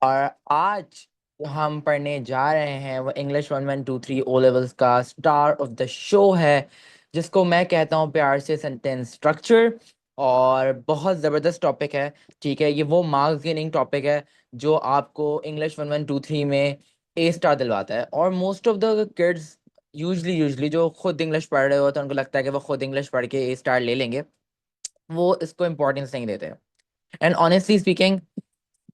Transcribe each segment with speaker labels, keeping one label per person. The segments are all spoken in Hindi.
Speaker 1: और आज जो हम पढ़ने जा रहे हैं वो इंग्लिश 1123 ओ लेवल्स का स्टार ऑफ द शो है, जिसको मैं कहता हूँ प्यार से सेंटेंस स्ट्रक्चर। और बहुत ज़बरदस्त टॉपिक है। ठीक है, ये वो मार्क्स गेनिंग टॉपिक है जो आपको इंग्लिश 1123 में ए स्टार दिलवाता है। और most of the kids usually usually जो खुद इंग्लिश पढ़ रहे होते हैं उनको लगता है कि वो खुद इंग्लिश पढ़ के ए स्टार ले लेंगे, वो इसको इम्पोर्टेंस नहीं देते। एंड ऑनेस्टली स्पीकिंग,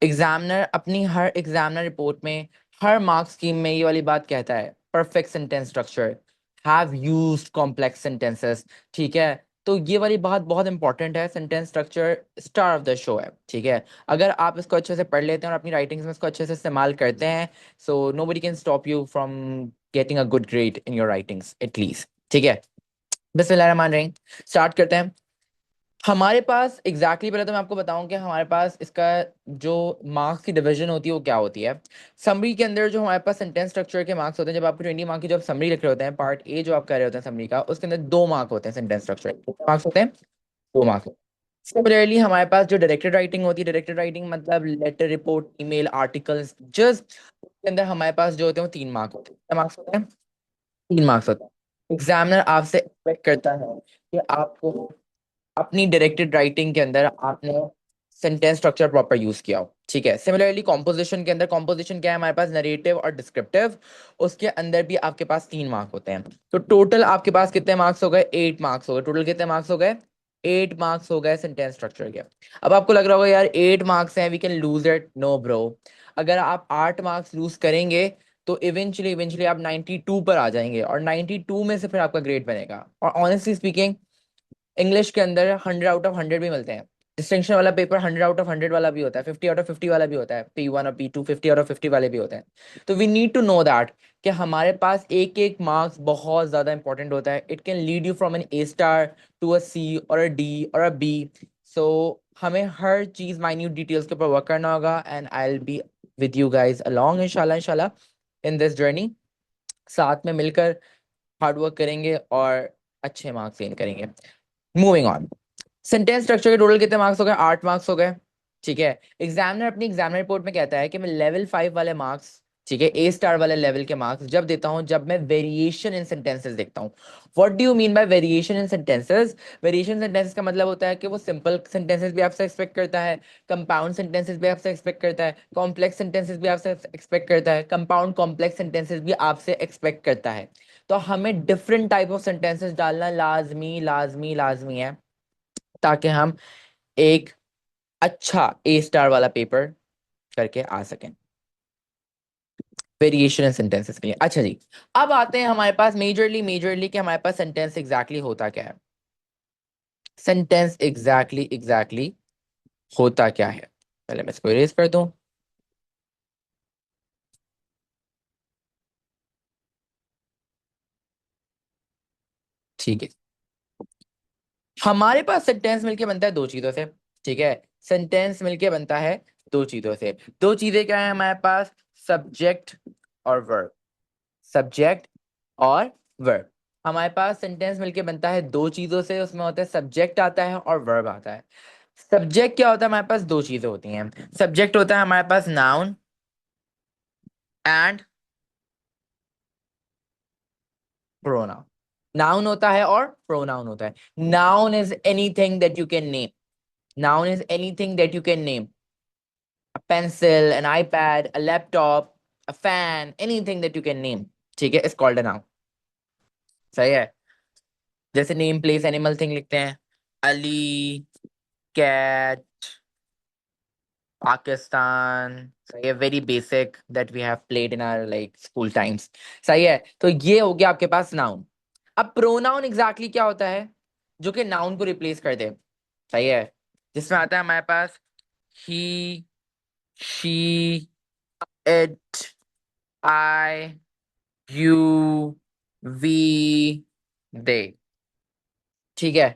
Speaker 1: एग्जामिनर अपनी हर एग्जामिनर रिपोर्ट में, हर मार्क्स स्कीम में ये वाली बात कहता है, perfect sentence structure, have used complex sentences. ठीक है, तो ये वाली बात बहुत इंपॉर्टेंट है। Sentence structure star of the show है। ठीक है, अगर आप इसको अच्छे से पढ़ लेते हैं और अपनी राइटिंग्स में इसको अच्छे से इस्तेमाल करते हैं, so nobody can stop you from getting a good grade in your writings at least. ठीक है, बिस्मिल्लाहिर्रहमानिर्रहीम, स्टार्ट करते हैं। हमारे पास पहले तो मैं आपको बताऊं कि हमारे पास इसका जो मार्क्स की डिवीजन होती है वो क्या होती है। समरी के अंदर जो हमारे पास सेंटेंस स्ट्रक्चर के मार्क्स होते हैं, जब आपको 20 मार्क की जब समरी लिख रहे होते हैं, पार्ट ए जो आप कर रहे होते हैं समरी का, उसके अंदर 2 मार्क होते हैं। सेंटेंस स्ट्रक्चर मार्क्स होते हैं, 2 मार्क्स। सिमिलरली हमारे पास जो डायरेक्टेड राइटिंग होती है, डायरेक्टेड राइटिंग मतलब letter, report, email, articles, just के अंदर हमारे पास जो होते हैं वो 3 मार्क होते हैं। कितने मार्क्स होते हैं? 3 मार्क्स होते हैं। एग्जामिनर आपसे एक्सपेक्ट करता है कि आपको अपनी डायरेक्टेड राइटिंग के अंदर आपने सेंटेंस स्ट्रक्चर प्रॉपर यूज किया हो। ठीक है, सिमिलरली कॉम्पोजिशन के अंदर, कॉम्पोजिशन क्या है हमारे पास? नरेटिव और डिस्क्रिप्टिव। उसके अंदर भी आपके पास 3 मार्क होते हैं। तो टोटल आपके पास कितने मार्क्स हो गए? 8 मार्क्स हो गए। टोटल कितने मार्क्स हो गए? 8 मार्क्स हो गए सेंटेंस स्ट्रक्चर के। अब आपको लग रहा होगा यार 8 मार्क्स हैं, we can lose it. No bro, अगर आप 8 मार्क्स लूज करेंगे तो इवेंचुअली इवेंचुअली आप 92 पर आ जाएंगे, और 92 में से फिर आपका ग्रेड बनेगा। और ऑनेस्टली स्पीकिंग, इंग्लिश के अंदर 100 आउट ऑफ 100 भी मिलते हैं। डिस्टिंक्शन वाला पेपर 100 आउट ऑफ 100 वाला भी होता है, 50 आउट ऑफ 50 वाला भी होता है, P1 और P2 50 आउट ऑफ 50 वाले भी होते हैं। तो we need to know that कि हमारे पास एक एक मार्क्स बहुत ज्यादा इंपॉर्टेंट होता है। It can lead you from an A star to a C और अ डी और अ बी। सो हमें हर चीज माइन्यूट डिटेल्स के ऊपर वर्क करना होगा, and I will be with you guys along इंशाल्लाह इंशाल्लाह इन दिस जर्नी। साथ में मिलकर हार्ड वर्क करेंगे और अच्छे मार्क्स गेन करेंगे। मूविंग ऑन, सेंटेंस स्ट्रक्चर के टोटल कितने मार्क्स हो गए? 8 मार्क्स हो गए। ठीक है, एग्जामिनर अपनी एग्जामिनर रिपोर्ट में कहता है कि मैं लेवल 5 वाले मार्क्स, ठीक है, ए स्टार वाले लेवल के मार्क्स जब देता हूं जब मैं वेरिएशन इन सेंटेंसेस देखता हूं। What do you mean by variation in sentences? Variation sentences का मतलब होता है कि वो सिंपल सेंटेंसेस भी आपसे एक्सपेक्ट करता है, कंपाउंड सेंटेंसेस भी आपसे एक्सपेक्ट करता है, कॉम्प्लेक्स सेंटेंसेस भी आपसे एक्सपेक्ट करता है, कंपाउंड कॉम्प्लेक्स सेंटेंसेस भी आपसे एक्सपेक्ट करता है। तो हमें डिफरेंट टाइप ऑफ सेंटेंसेस डालना लाजमी लाजमी लाजमी है, ताकि हम एक अच्छा ए स्टार वाला पेपर करके आ सकें वेरिएशन इन सेंटेंसेस के लिए। अच्छा जी, अब आते हैं हमारे पास मेजरली मेजरली कि हमारे पास सेंटेंस एग्जैक्टली होता क्या है। सेंटेंस एग्जैक्टली होता क्या है? पहले मैं इसको इरेज कर दूं। ठीक है, हमारे पास सेंटेंस मिलके बनता है 2 चीजों से। ठीक है, सेंटेंस मिलके बनता है 2 चीजों से। 2 चीजें क्या है हमारे पास? सब्जेक्ट और वर्ब। सब्जेक्ट और वर्ब। हमारे पास सेंटेंस मिलके बनता है 2 चीजों से, उसमें होता है सब्जेक्ट आता है और वर्ब आता है। सब्जेक्ट क्या होता है? हमारे पास 2 चीजें होती हैं। सब्जेक्ट होता है हमारे पास नाउन एंड प्रोनाउन। नाउन होता है और प्रोनाउन होता है। Noun is anything that you can name. Noun is anything that you can name, a pencil, an iPad, a laptop, a fan, anything that you can name, ठीक है, इज कॉल्ड अ नाउन। सही है, जैसे नेम प्लेस एनिमल थिंग लिखते हैं, अली, कैट, पाकिस्तान। सही है, very basic that we have played in our like school times. सही है, तो ये हो गया आपके पास नाउन। अब प्रोनाउन एग्जैक्टली क्या होता है? जो कि नाउन को रिप्लेस कर दे। सही है, जिसमें आता है हमारे पास he, she, it, I, you, we, they. ठीक है,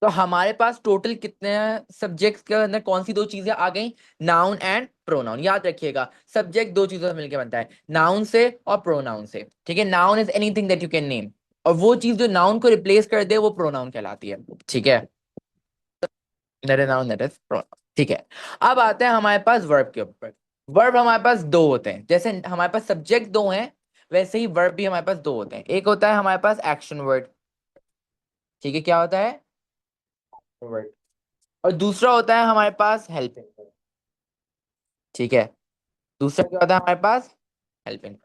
Speaker 1: तो हमारे पास टोटल कितने सब्जेक्ट्स के अंदर कौन सी 2 चीजें आ गई? Noun and pronoun. याद रखिएगा, सब्जेक्ट 2 चीजों से मिलकर बनता है, नाउन से और प्रोनाउन से। ठीक है, noun is anything that you can name, और वो चीज जो नाउन को रिप्लेस कर दे वो प्रोनाउन कहलाती है। ठीक है, that is noun, that is pronoun. ठीक है, अब आते हैं हमारे पास वर्ब के ऊपर। वर्ब हमारे पास दो होते हैं, जैसे हमारे पास सब्जेक्ट दो हैं, वैसे ही वर्ब भी हमारे पास दो होते हैं। एक होता है हमारे पास एक्शन वर्ड, ठीक है, क्या होता है वर्ड, और दूसरा होता है हमारे पास हेल्पिंग वर्ड, ठीक है। दूसरा क्या होता है हमारे पास, हेल्पिंग,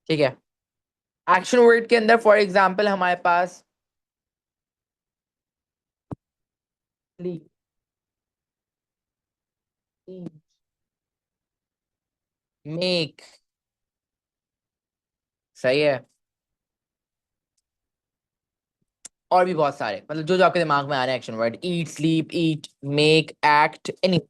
Speaker 1: ठीक है। एक्शन वर्ड के अंदर फॉर एग्जांपल हमारे पास मेक, सही है, और भी बहुत सारे, मतलब जो जो आपके दिमाग में आ रहे हैं एक्शन वर्ड, ईट, स्लीप, ईट, मेक, एक्ट, एनी,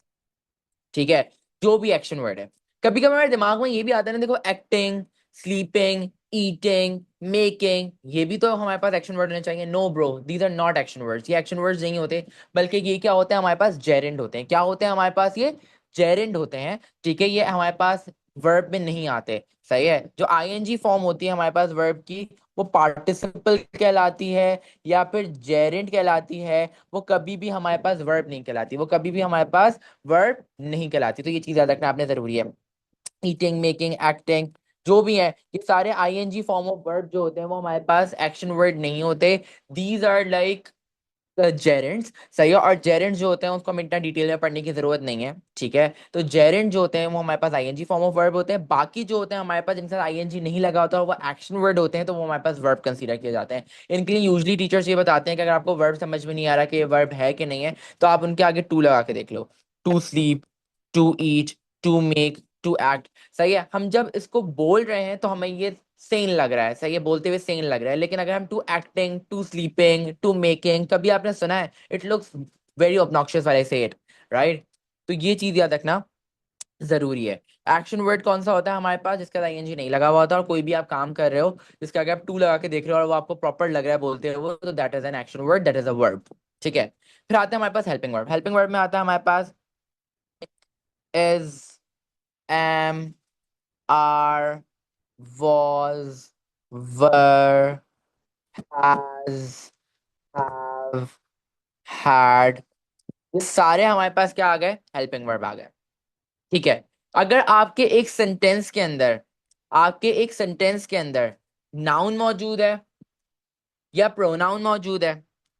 Speaker 1: ठीक है, जो भी एक्शन वर्ड है। कभी कभी हमारे दिमाग में ये भी आता है ना, देखो एक्टिंग, स्लीपिंग, ईटिंग, मेकिंग, ये भी तो हमारे पास एक्शन वर्ड होने चाहिए। No bro, these are not action words, ये एक्शन वर्ड्स नहीं होते, बल्कि ये क्या होते हैं हमारे पास, जेरेंड होते हैं। क्या होते हैं हमारे पास, ये जेरेंड होते हैं, ठीक है। ये हमारे पास वर्ब में नहीं आते, सही है। जो आईएनजी फॉर्म होती है हमारे पास वर्ब की, वो पार्टिसिपल कहलाती है या फिर जेरेंड कहलाती है। वो कभी भी हमारे पास वर्ब नहीं कहलाती, वो कभी भी हमारे पास वर्ब नहीं कहलाती। तो ये चीज याद रखना आपने जरूरी है। ईटिंग, मेकिंग, एक्टिंग, जो भी है, ये सारे आईएनजी फॉर्म ऑफ वर्ब जो होते हैं वो हमारे पास एक्शन वर्ड नहीं होते। दीज आर लाइक जेरेंट्स, सही है। और जेरेंट्स जो होते हैं उसको हमें इतना डिटेल में पढ़ने की जरूरत नहीं है, ठीक है। तो जेरेंट जो होते हैं वो हमारे पास आईएनजी फॉर्म ऑफ वर्ब होते हैं। बाकी जो होते हैं हमारे पास जिनके साथ आईएनजी नहीं लगा होता वो एक्शन वर्ड होते हैं, तो वो हमारे पास वर्ब कंसीडर किए जाते हैं। इनके लिए यूजली टीचर्स ये बताते हैं कि अगर आपको वर्ब समझ में नहीं आ रहा कि ये वर्ब है कि नहीं है, तो आप उनके आगे टू लगा के देख लो। To sleep, to eat, to make, to act, सही है। हम जब इसको बोल रहे हैं तो हमें ये सेन लग रहा है, सही है, बोलते हुए सेन लग रहा है। लेकिन अगर हम to acting, to sleeping, to making, कभी आपने सुना है, इट लुक्स वेरी ऑब्नॉक्शियस वाले से इट, राइट। तो ये चीज याद रखना जरूरी है। एक्शन वर्ड कौन सा होता है हमारे पास, जिसका आईएनजी नहीं लगा हुआ होता, और कोई भी आप काम कर रहे हो जिसका अगर आप टू लगा के देख रहे हो और वो आपको प्रॉपर लग रहा है बोलते हुए, तो that is an action word, that is a verb, ठीक है। फिर आते हैं हमारे पास हेल्पिंग वर्ड। हेल्पिंग वर्ड में आता है हमारे पास is, am, are, was, were, has, have, had, ये सारे हमारे पास क्या आ गए, हेल्पिंग वर्ब आ गए, ठीक है। अगर आपके एक सेंटेंस के अंदर नाउन मौजूद है या प्रोनाउन मौजूद है,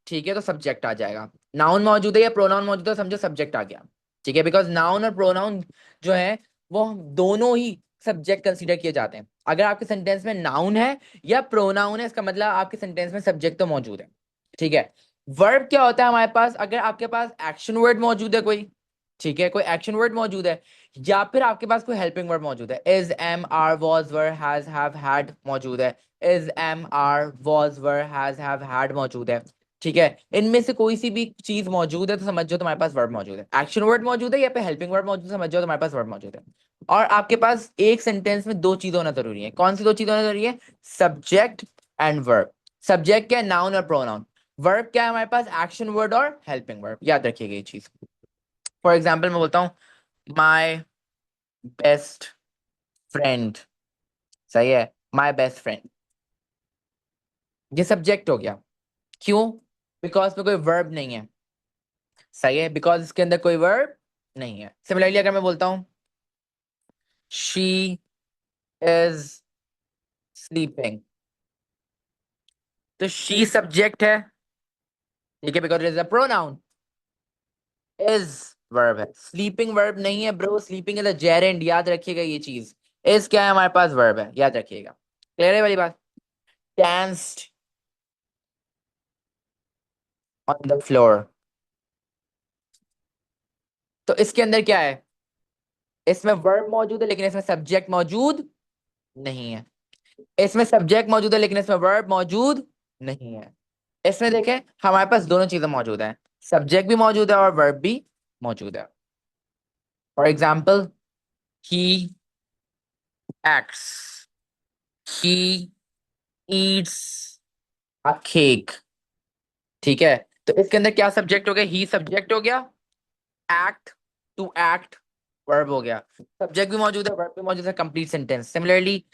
Speaker 1: ठीक है, तो सब्जेक्ट आ जाएगा। नाउन मौजूद है या प्रोनाउन मौजूद है, तो समझो सब्जेक्ट आ गया, ठीक है। बिकॉज नाउन और प्रोनाउन जो है वो दोनों ही सब्जेक्ट कंसीडर किए जाते हैं। अगर आपके सेंटेंस में नाउन है या प्रोनाउन है, इसका मतलब आपके सेंटेंस में सब्जेक्ट तो मौजूद है, ठीक है। वर्ब क्या होता है हमारे पास, अगर आपके पास एक्शन वर्ड मौजूद है कोई, ठीक है, कोई एक्शन वर्ड मौजूद है, या फिर आपके पास कोई हेल्पिंग वर्ड मौजूद है, is, am, are, was, were, has, have, had मौजूद है, is, am, are, was, were, has, have, had मौजूद है, ठीक है। इनमें से कोई सी भी चीज मौजूद है तो समझ जाओ तुम्हारे पास वर्ब मौजूद है। एक्शन वर्ड मौजूद है या फिर हेल्पिंग वर्ड मौजूद है, समझ जाओ तुम्हारे पास वर्ब मौजूद है। और आपके पास एक सेंटेंस में दो चीजें होना जरूरी है। कौन सी दो चीजें होना जरूरी है, सब्जेक्ट एंड वर्ब। सब्जेक्ट क्या है, नाउन और प्रोनाउन। वर्ब क्या है हमारे पास, एक्शन वर्ड और हेल्पिंग वर्ब, याद रखिएगा ये चीज। फॉर एग्जाम्पल मैं बोलता हूँ माई बेस्ट फ्रेंड, सही है, माई बेस्ट फ्रेंड, ये सब्जेक्ट हो गया। क्यों, बिकॉज में कोई वर्ब नहीं है, सही है, बिकॉज इसके अंदर कोई वर्ब नहीं है। सिमिलरली अगर मैं बोलता हूँ शी इज स्लीपिंग, तो शी सब्जेक्ट है, ठीक है, because it is a pronoun. Is verb है, स्लीपिंग वर्ब नहीं है bro, sleeping is a gerund, याद रखिएगा ये चीज। इज क्या है हमारे पास, वर्ब है, याद रखिएगा। क्लियर है वाली बात। डांस्ड ऑन द फ्लोर, तो इसके अंदर क्या है, इसमें वर्ब मौजूद है लेकिन इसमें सब्जेक्ट मौजूद नहीं है। इसमें सब्जेक्ट मौजूद है लेकिन इसमें वर्ब मौजूद नहीं है। इसमें देखें हमारे पास दोनों चीजें मौजूद हैं, सब्जेक्ट भी मौजूद है और वर्ब भी मौजूद है। For example he acts, he eats a cake, ठीक है। तो इसके अंदर क्या सब्जेक्ट हो गया, ही सब्जेक्ट हो गया, एक्ट, टू एक्ट वर्ब हो गया, सब्जेक्ट भी मौजूद है वर्ब भी मौजूद है, कंप्लीट सेंटेंस। सिमिलरली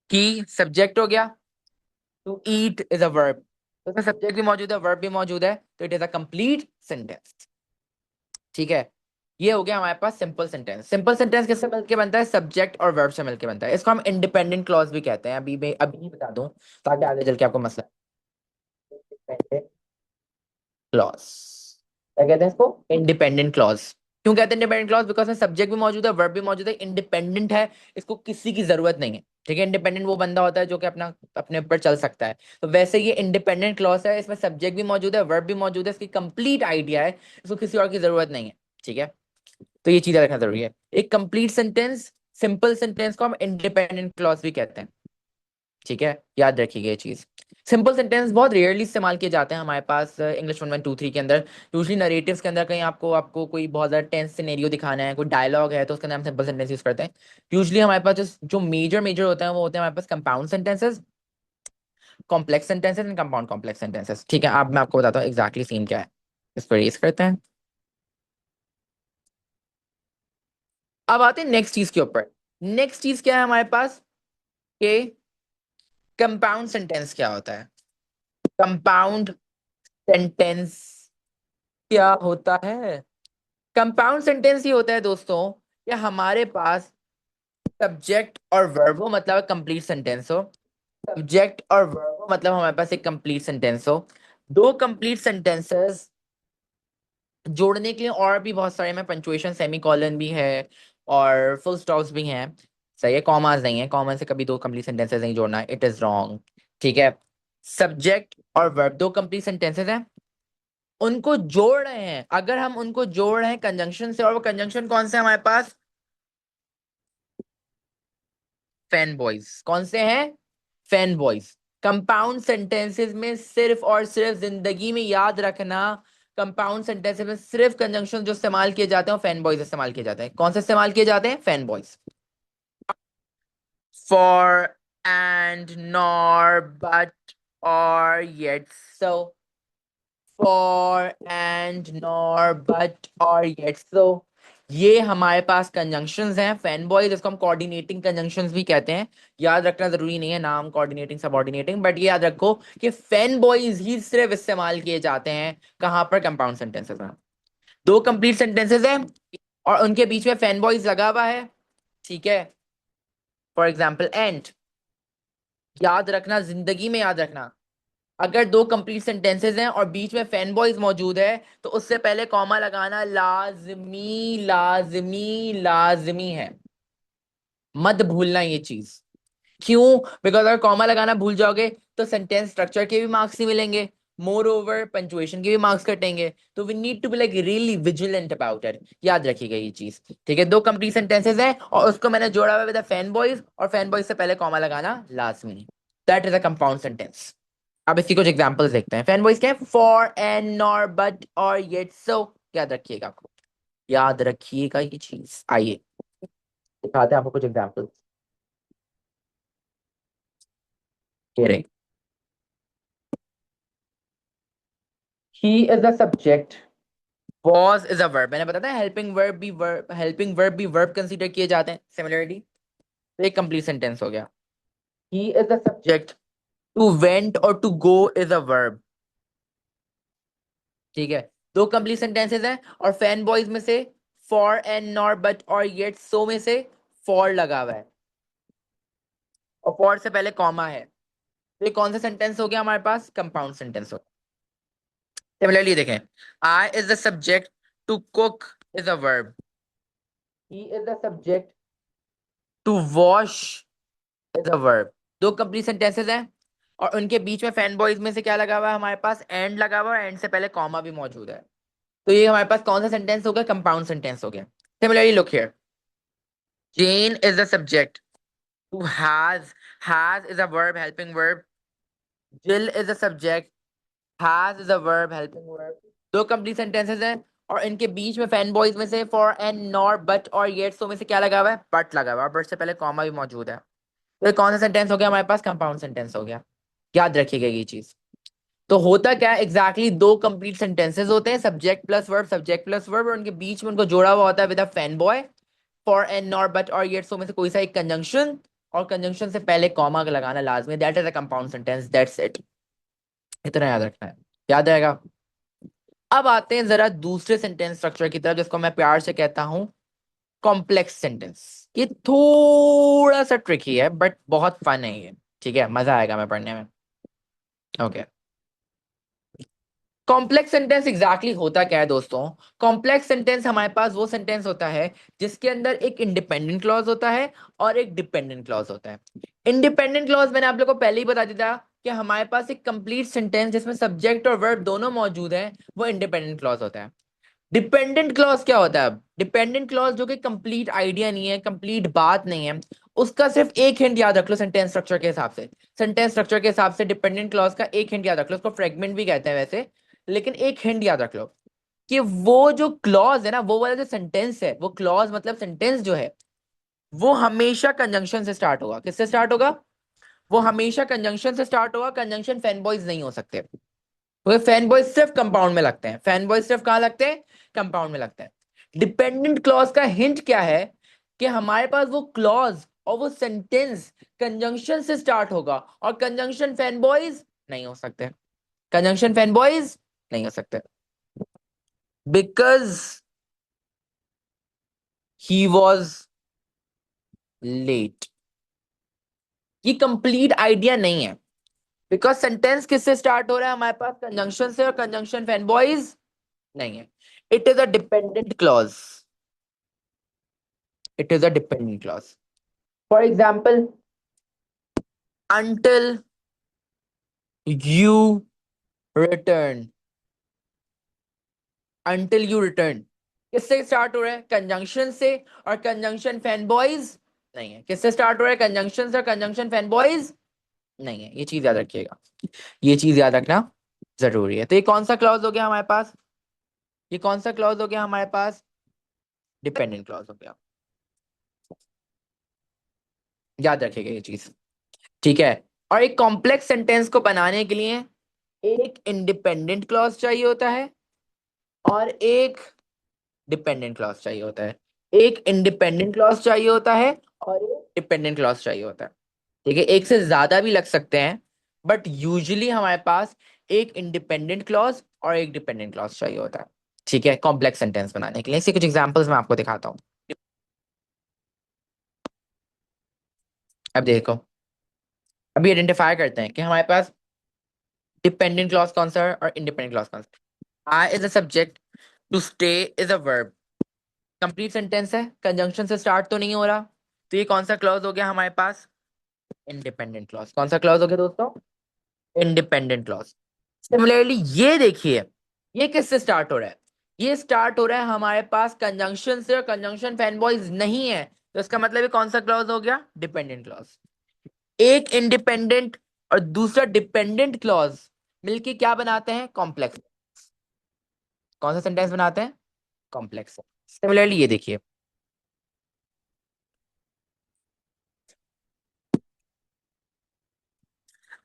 Speaker 1: ही सब्जेक्ट हो गया, to eat is a verb, उसमें सब्जेक्ट भी मौजूद है वर्ब भी मौजूद है, तो it is a complete sentence, ठीक है। ये हो गया हमारे पास सिंपल सेंटेंस। सिंपल सेंटेंस किससे मिलके बनता है? सब्जेक्ट और वर्ब से मिलके बनता है। इसको हम इंडिपेंडेंट क्लॉज भी कहते हैं। अभी मैं अभी ही बता दूं ताकि आगे चल के आपको मसला। क्लॉज क्या कहते हैं इसको? Independent clause. क्यों कहते हैं इंडिपेंडेंट क्लॉज? बिकॉज में सब्जेक्ट भी मौजूद है, वर्ब भी मौजूद है, इंडिपेंडेंट है, इसको किसी की जरूरत नहीं है। ठीक है, इंडिपेंडेंट वो बंदा होता है जो कि अपना अपने ऊपर चल सकता है। तो वैसे ये इंडिपेंडेंट क्लॉज है, इसमें सब्जेक्ट भी मौजूद है, वर्ब भी मौजूद है, इसकी कंप्लीट आइडिया है, इसको किसी और की जरूरत नहीं है। ठीक है, तो ये चीजें रखना जरूरी है। एक कंप्लीट सेंटेंस, सिंपल सेंटेंस को हम इंडिपेंडेंट क्लॉज भी कहते हैं। ठीक है, याद रखिएगा ये चीज। सिंपल सेंटेंस बहुत रेयरली इस्तेमाल किए जाते हैं हमारे पास इंग्लिश 1 1 2 3 के अंदर। यूजली नरेटिव्स के अंदर कहीं आपको आपको कोई बहुत ज्यादा टेंस सिनेरियो दिखाना है, कोई डायलॉग है, तो उसके अंदर हम सिंपल सेंटेंस यूज करते हैं। यूजली हमारे पास जो मेजर मेजर होते हैं वो होते हैं हमारे पास compound sentences, complex sentences and compound complex sentences. ठीक है, अब मैं आपको बताता हूँ एग्जैक्टली सीन क्या है। इस पर रेस करते हैं। अब आते हैं नेक्स्ट चीज के ऊपर। नेक्स्ट चीज क्या है हमारे पास कि कंपाउंड सेंटेंस क्या होता है? कंपाउंड सेंटेंस क्या होता है? कंपाउंड सेंटेंस ये होता है दोस्तों कि हमारे पास सब्जेक्ट और वर्ब हो, मतलब कंप्लीट सेंटेंस हो। सब्जेक्ट और वर्ब हो मतलब हमारे पास एक कंप्लीट सेंटेंस हो। दो कंप्लीट सेंटेंसेस जोड़ने के लिए और भी बहुत सारे में पंक्चुएशन, सेमीकोलन भी है और फुल स्टॉप्स भी हैं। सही है, कॉमास नहीं है, कॉमा से कभी दो कंप्लीट सेंटेंसेस नहीं जोड़ना, इट इज रॉन्ग। ठीक है, सब्जेक्ट और वर्ब दो कंप्लीट सेंटेंसेस हैं, उनको जोड़ रहे हैं। अगर हम उनको जोड़ रहे हैं कंजंक्शन से, और वो कंजंक्शन कौन से हैं हमारे पास? Fan boys. कौन से हैं? Fan boys. कंपाउंड सेंटेंसेस में सिर्फ और सिर्फ, जिंदगी में याद रखना, कंपाउंड सेंटेंसेस में सिर्फ कंजंक्शन जो इस्तेमाल किए जाते हैं वो फैन बॉयज इस्तेमाल किए जाते हैं। कौन से इस्तेमाल किए जाते हैं? Fan boys. For, and, nor, but, or, yet, so. For, and, nor, but, or, yet, so, ये हमारे पास कंजंक्शंस हैं फैन बॉयज, इसको हम कोऑर्डिनेटिंग कंजंक्शंस भी कहते हैं। याद रखना जरूरी नहीं है नाम, कोऑर्डिनेटिंग, सबऑर्डिनेटिंग, बट ये याद रखो कि फैन बॉयज ही सिर्फ इस्तेमाल किए जाते हैं कहां पर? कंपाउंड सेंटेंसेस में। दो कंप्लीट सेंटेंसेस हैं और उनके बीच में फैन बॉयज लगा हुआ है। ठीक है, फॉर एग्जाम्पल एंड। याद रखना, जिंदगी में याद रखना, अगर दो कंप्लीट सेंटेंसेस हैं और बीच में फैन बॉयज मौजूद है तो उससे पहले कॉमा लगाना लाजमी लाजमी लाजमी है। मत भूलना ये चीज। क्यों? बिकॉज अगर कॉमा लगाना भूल जाओगे तो सेंटेंस स्ट्रक्चर के भी मार्क्स नहीं मिलेंगे, मोर ओवर पंचुएशन के भी मार्क्स कटेंगे। तो we need to be like really vigilant about it. याद रखिएगा ये चीज। ठीक है, दो कंप्लीट सेंटेंसेस हैं और उसको मैंने जोड़ा हुआ विद फैन बॉयज, और फैन बॉयज से पहले कॉमा लगाना लाजमी। That is a compound sentence. अब इसकी कुछ एग्जांपल्स देखते हैं। फैन बॉयज क्या है? For, and, nor, but, or, yet, सो। याद रखिएगा आपको, याद रखिएगा ये चीज। आइए दिखाते हैं आपको कुछ एग्जांपल्स। ये रही। ही is the subject, was is a verb. मैंने बताया था हेल्पिंग वर्ब भी वर्ब कंसीडर किए जाते हैं सिमिलरली। तो एक कंप्लीट सेंटेंस हो गया। He is the subject, to went or to go is a verb. ठीक है, दो कंप्लीट सेंटेंसेस हैं और फैन बॉयज में से for, and, nor, but, or, yet, so में से फॉर लगा हुआ है और फॉर से पहले कॉमा है। तो ये कौन सा सेंटेंस हो गया हमारे पास? कंपाउंड सेंटेंस हो। सिमिलरली देखें, I is the subject, to cook is a verb. He is the subject, to wash is a verb. दो कंप्लीट सेंटेंसेस हैं और उनके बीच में फैन बॉयज में से क्या लगा हुआ है हमारे पास? एंड लगा हुआ है, एंड से पहले कॉमा भी मौजूद है। तो ये हमारे पास कौन सा सेंटेंस हो गया? कंपाउंड सेंटेंस हो गया। Similarly look here, Jane is the subject, to has is a verb, helping verb, Jill is a subject, has is a verb, helping verb। दो कंप्लीट सेंटेंसेस हैं और इनके बीच में फैन बॉयज में से for, and, nor, but, or, yet, so में से क्या लगा हुआ है? बट लगा हुआ है, बट से पहले कॉमा भी मौजूद है। तो ये कौन सा सेंटेंस हो गया हमारे पास? कंपाउंड सेंटेंस हो गया। याद रखिएगा ये चीज। तो होता क्या है एग्जैक्टली दो कंप्लीट सेंटेंसेस होते हैं, subject plus verb, subject plus verb, और उनके बीच में उनको जोड़ा हुआ होता है with a fan boy, for, and, nor, but, or, yet, so में से कोई सा एक कंजंक्शन, और कंजंक्शन से पहले कॉमा लगाना लाजमी। That is a compound sentence, that's it. इतना याद रखना है, याद रहेगा। अब आते हैं जरा दूसरे सेंटेंस स्ट्रक्चर की तरफ, जिसको मैं प्यार से कहता हूं कॉम्प्लेक्स सेंटेंस। ये थोड़ा सा ट्रिकी है बट बहुत फन है ये। ठीक है, मजा आएगा मैं पढ़ने में। ओके, कॉम्प्लेक्स सेंटेंस एग्जैक्टली होता क्या है दोस्तों? कॉम्प्लेक्स सेंटेंस हमारे पास वो सेंटेंस होता है जिसके अंदर एक इंडिपेंडेंट क्लॉज होता है और एक डिपेंडेंट क्लॉज होता है। इंडिपेंडेंट क्लॉज मैंने आप लोग को पहले ही बता दिया था कि हमारे पास एक कंप्लीट सेंटेंस जिसमें सब्जेक्ट और वर्ब दोनों मौजूद है, वो इंडिपेंडेंट क्लॉज होता है। डिपेंडेंट क्लॉज क्या होता है? अब डिपेंडेंट क्लॉज जो कि कंप्लीट आइडिया नहीं है, कंप्लीट बात नहीं है, उसका सिर्फ एक हिंट याद रख लो सेंटेंस स्ट्रक्चर के हिसाब से। सेंटेंस स्ट्रक्चर के हिसाब से डिपेंडेंट क्लॉज का एक हिंट याद रख लो, उसको फ्रेगमेंट भी कहते हैं वैसे, लेकिन एक हिंट याद रख लो कि वो जो क्लॉज है ना, वो वाला जो सेंटेंस है, वो क्लॉज मतलब सेंटेंस जो है, वो हमेशा कंजंक्शन से स्टार्ट होगा। किससे स्टार्ट होगा? वो हमेशा कंजंक्शन से स्टार्ट होगा। कंजंक्शन फैन बॉयज नहीं हो सकते, क्योंकि फैन बॉयज सिर्फ कंपाउंड में लगते हैं। फैन बॉयज सिर्फ कहाँ लगते हैं? कंपाउंड में लगते हैं। डिपेंडेंट क्लॉज का हिंट क्या है? कि हमारे पास वो क्लॉज और वो सेंटेंस कंजंक्शन से स्टार्ट होगा, और कंजंक्शन फैन बॉयज नहीं हो सकते। कंजंक्शन फैन बॉयज नहीं हो सकते बिकॉज ही वॉज लेट। ये कंप्लीट आइडिया नहीं है, बिकॉज सेंटेंस किससे स्टार्ट हो रहा है हमारे पास? कंजंक्शन से, और कंजंक्शन फैन बॉयज नहीं है। It is a dependent clause. It is a dependent clause. For example, until you return। until you return किससे स्टार्ट हो रहा है? कंजंक्शन से, और कंजंक्शन फैन बॉयज नहीं है। किससे स्टार्ट हो रहा है? कंजंक्शन से, और कंजंक्शन फैन बॉयज नहीं है। ये चीज याद रखिएगा, ये चीज याद रखना जरूरी है। तो ये कौन सा क्लॉज हो गया हमारे पास? ये कौन सा क्लॉज हो गया हमारे पास? डिपेंडेंट क्लॉज हो गया। याद रखिएगा ये चीज, ठीक है। और एक कॉम्प्लेक्स सेंटेंस को बनाने के लिए एक इंडिपेंडेंट क्लॉज चाहिए होता है और एक डिपेंडेंट क्लॉज चाहिए होता है। एक इंडिपेंडेंट क्लॉज चाहिए होता है और एक डिपेंडेंट क्लॉज चाहिए होता है। ठीक है, एक से ज्यादा भी लग सकते हैं, बट यूजुअली हमारे पास एक इंडिपेंडेंट क्लॉज और एक डिपेंडेंट क्लॉज चाहिए होता है। ठीक है, कॉम्प्लेक्स सेंटेंस बनाने के लिए इसे कुछ एग्जांपल्स मैं आपको दिखाता हूँ। अब देखो, अभी आइडेंटिफाई करते हैं कि हमारे पास डिपेंडेंट क्लॉज कौन सा है और इंडिपेंडेंट क्लॉज कौन सा है। I is a subject, to stay is a verb. Complete sentence है, कंजंक्शन से स्टार्ट तो नहीं हो रहा, तो ये कौन सा क्लॉज हो गया हमारे पास? Independent clause. कौन सा क्लॉज हो गया दोस्तों? Independent clause. सिमिलरली ये देखिए, ये किससे स्टार्ट हो रहा है? ये स्टार्ट हो रहा है हमारे पास कंजंक्शन से, और कंजंक्शन फैन बॉयज नहीं है, तो इसका मतलब ये कौन सा क्लॉज हो गया? Dependent clause. एक इंडिपेंडेंट और दूसरा डिपेंडेंट क्लॉज मिलके क्या बनाते हैं? कॉम्प्लेक्स। कौन सा सेंटेंस बनाते हैं? कॉम्प्लेक्स। सिमिलरली ये देखिए,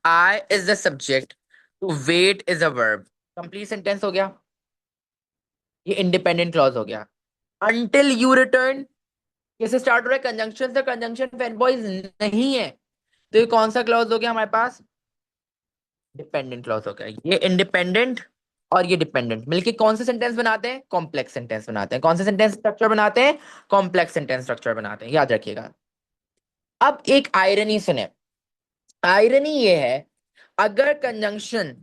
Speaker 1: I is the subject, to wait is a verb. Complete sentence हो गया, ये इंडिपेंडेंट क्लॉज हो गया। अंटिल यू रिटर्न कैसे स्टार्ट हो रहा है? कंजंक्शन से, कंजंक्शन फैन बॉयज नहीं है, तो ये कौन सा क्लॉज हो गया हमारे पास? डिपेंडेंट क्लॉज हो गया। ये इंडिपेंडेंट और ये डिपेंडेंट मिलके कौन से सेंटेंस बनाते हैं? कॉम्प्लेक्स सेंटेंस बनाते हैं। कौन से सेंटेंस स्ट्रक्चर बनाते हैं? कॉम्प्लेक्स सेंटेंस स्ट्रक्चर बनाते हैं, याद रखिएगा। अब एक आयरनी सुने। आयरनी ये है, अगर कंजंक्शन,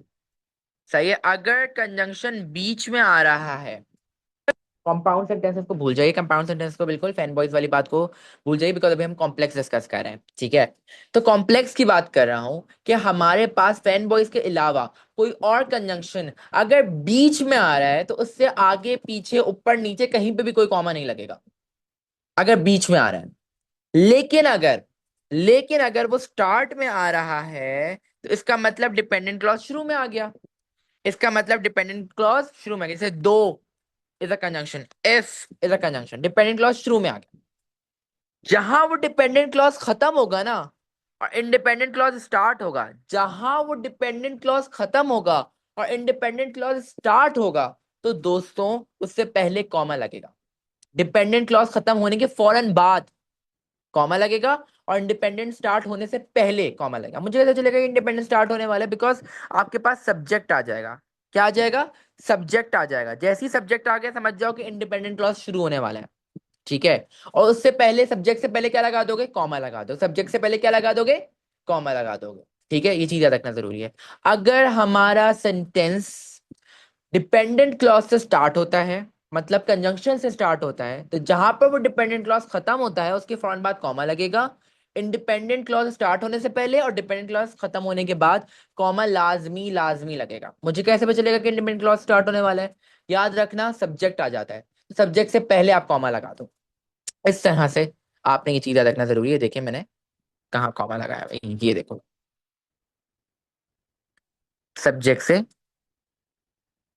Speaker 1: सही है, अगर कंजंक्शन बीच में आ रहा है, कंपाउंड सेंटेंसेस को भूल जाइए, कंपाउंड सेंटेंस को बिल्कुल, फैन बॉयज वाली बात को भूल जाइए, बिकॉज अभी हम कॉम्प्लेक्स डिस्कस कर रहे हैं। ठीक है, तो कॉम्प्लेक्स की बात कर रहा हूं कि हमारे पास फैन बॉयज के अलावा कोई और कंजंक्शन अगर बीच में आ रहा है, तो उससे आगे पीछे ऊपर नीचे कहीं पे भी कोई कॉमा नहीं लगेगा, अगर बीच में आ रहा है। लेकिन अगर, लेकिन अगर वो स्टार्ट में आ रहा है, तो इसका मतलब डिपेंडेंट क्लॉज शुरू में आ गया। इसका मतलब डिपेंडेंट क्लॉज शुरू में आ गया। जैसे दो is a conjunction, if is a conjunction, dependent clause शुरू में आ गया। जहां वो डिपेंडेंट क्लॉज खत्म होगा ना, और इंडिपेंडेंट क्लॉज स्टार्ट होगा, जहां वो डिपेंडेंट क्लॉज खत्म होगा और इंडिपेंडेंट क्लॉज स्टार्ट होगा, तो दोस्तों उससे पहले कॉमा लगेगा। डिपेंडेंट क्लॉज खत्म होने के फौरन बाद कॉमा लगेगा, और इंडिपेंडेंट स्टार्ट होने से पहले कॉमा लगेगा। मुझे कैसे चलेगा इंडिपेंडेंट स्टार्ट होने वाला है? बिकॉज आपके पास सब्जेक्ट आ जाएगा। क्या आ जाएगा? सब्जेक्ट आ जाएगा। जैसे ही सब्जेक्ट आ गया समझ जाओ कि इंडिपेंडेंट क्लॉज शुरू होने वाला है। ठीक है। और उससे पहले, सब्जेक्ट से पहले क्या लगा दोगे? कॉमा लगा दो। सब्जेक्ट से पहले क्या लगा दोगे? कॉमा लगा दोगे। ठीक है, ये चीज याद रखना जरूरी है। अगर हमारा सेंटेंस डिपेंडेंट क्लॉज से स्टार्ट होता है, मतलब कंजंक्शन से स्टार्ट होता है, तो जहां पर वो डिपेंडेंट क्लॉज खत्म होता है उसके फौरन बाद कॉमा लगेगा। इंडिपेंडेंट क्लॉज स्टार्ट होने से पहले और डिपेंडेंट क्लॉज खत्म होने के बाद कॉमा लाजमी लाजमी लगेगा। मुझे कैसे पता चलेगा कि इंडिपेंडेंट क्लॉज स्टार्ट होने वाला है? याद रखना, सब्जेक्ट आ जाता है, सब्जेक्ट से पहले आप कॉमा लगा दो। इस तरह से आपने ये चीज याद रखना जरूरी है। देखिए मैंने कहाँ कॉमा लगाया है, ये देखो, सब्जेक्ट से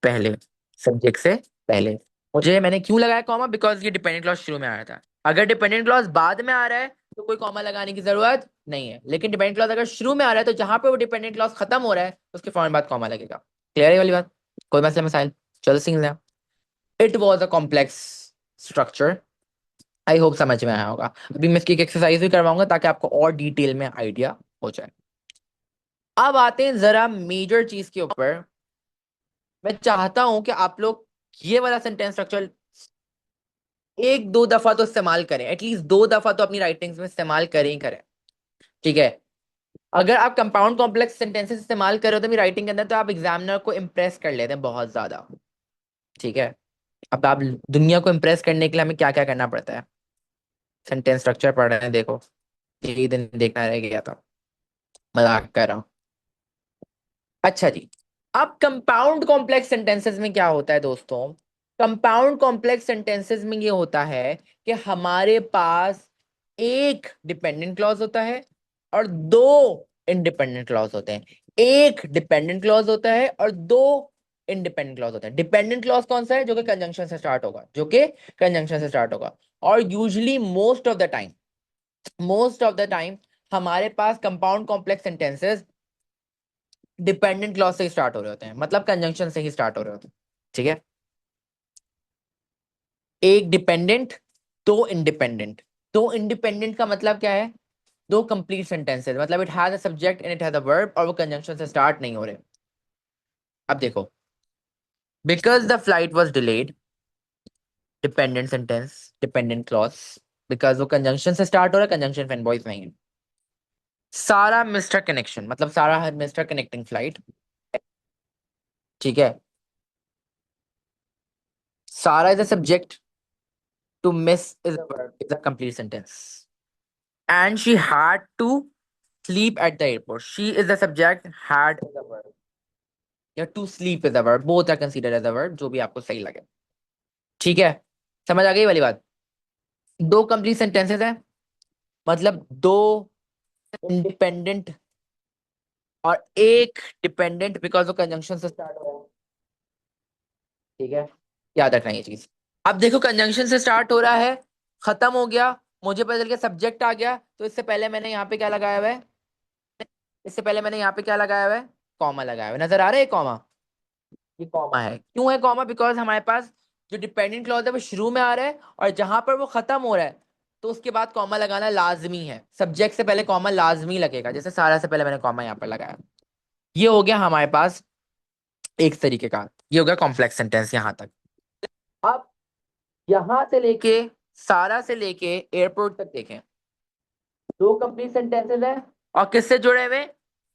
Speaker 1: पहले, सब्जेक्ट से पहले। मुझे, मैंने क्यों लगाया कॉमा? बिकॉज ये डिपेंडेंट क्लॉज शुरू में आया था। अगर डिपेंडेंट क्लॉज बाद में आ रहा है तो कोई कॉमा लगाने की जरूरत नहीं है, लेकिन डिपेंडेंट क्लॉज अगर शुरू में आ रहा है तो जहां पे वो डिपेंडेंट क्लॉज खत्म हो रहा है उसके फौरन बाद कॉमा लगेगा। क्लियर है वाली बात? कोई मसला मसाइल? चलो सीख लें। It was a complex structure. I hope समझ में आया होगा। अभी मैं इसकी एक एक्सरसाइज भी करवाऊंगा ताकि आपको और डिटेल में आइडिया हो जाए। अब आते हैं जरा मेजर चीज के ऊपर। मैं चाहता हूं कि आप लोग ये वाला सेंटेंस स्ट्रक्चर एक दो दफा तो इस्तेमाल करें, एटलीस्ट दो दफा तो अपनी राइटिंग्स में इस्तेमाल करें ही करें। ठीक है। अगर आप कंपाउंड कॉम्प्लेक्स सेंटेंसेस इस्तेमाल करो तो अपनी राइटिंग के अंदर, तो आप एग्जामिनर को इम्प्रेस कर लेते हैं बहुत ज्यादा। ठीक है। अब आप, दुनिया को इम्प्रेस करने के लिए हमें क्या क्या करना पड़ता है? सेंटेंस स्ट्रक्चर पढ़ रहे हैं, देखो, यही दिन देखना रह गया था, मजाक कर रहा हूँ। अच्छा जी। अब कंपाउंड कॉम्प्लेक्स सेंटेंसेस में क्या होता है दोस्तों? कंपाउंड कॉम्प्लेक्स सेंटेंसेस में ये होता है कि हमारे पास एक डिपेंडेंट क्लॉज होता है और दो इंडिपेंडेंट क्लॉज होते हैं। एक डिपेंडेंट क्लॉज होता है और दो इंडिपेंडेंट क्लॉज होते हैं। डिपेंडेंट क्लॉज कौन सा है? जो कि कंजंक्शन से स्टार्ट होगा, जो कि कंजंक्शन से स्टार्ट होगा। और usually most of the time हमारे पास compound complex sentences dependent clause से ही स्टार्ट हो रहे होते हैं, मतलब कंजंक्शन से ही स्टार्ट हो रहे होते हैं। ठीक है। एक डिपेंडेंट, दो इंडिपेंडेंट। दो इंडिपेंडेंट का मतलब क्या है? दो कंप्लीट सेंटेंसेस, मतलब it has a subject and it has a verb, और वो कंजंक्शन से स्टार्ट नहीं हो रहे। अब देखो, because the flight was delayed, dependent sentence, dependent clause, because वो कंजंक्शन से स्टार्ट हो रहा है, कंजंक्शन फैन बॉयज नहीं है। सारा मिस्टर कनेक्शन, मतलब सारा है मिस्टर कनेक्टिंग फ्लाइट। ठीक है। Sarah is a subject, to miss is a verb, is a complete sentence. And she had to sleep at the airport. She is the subject, had is the verb. या to sleep is the verb. Both are considered as a verb, जो भी आपको सही लगे। ठीक है। समझ आ गई वाली बात? दो कंप्लीट सेंटेंसेस हैं, मतलब दो इंडिपेंडेंट और एक डिपेंडेंट, बिकॉज वो कंजंक्शन से स्टार्ट हो रहा है। ठीक है, याद रखना ये चीज। अब देखो, कंजंक्शन से स्टार्ट हो रहा है, खत्म हो गया, मुझे पता चल गया सब्जेक्ट आ गया, तो इससे पहले मैंने यहाँ पे क्या लगाया हुआ है? इससे पहले मैंने यहाँ पे क्या लगाया हुआ है? कॉमा लगाया हुआ है। नजर आ रहा है कॉमा? ये कॉमा है। क्यों है कॉमा? बिकॉज हमारे पास जो डिपेंडेंट क्लॉज है वो शुरू में आ रहा है, और जहां पर वो खत्म हो रहा है तो उसके बाद कॉमा लगाना लाजमी है। सब्जेक्ट से पहले कॉमा लाजमी लगेगा, जैसे सारा से पहले मैंने कॉमा यहाँ पर लगाया। ये हो गया हमारे पास एक तरीके का, ये हो गया कॉम्प्लेक्स सेंटेंस यहाँ तक। अब यहाँ से लेके, सारा से लेके एयरपोर्ट तक देखें, दो कंप्लीट सेंटेंसेस है, और किससे जुड़े हुए?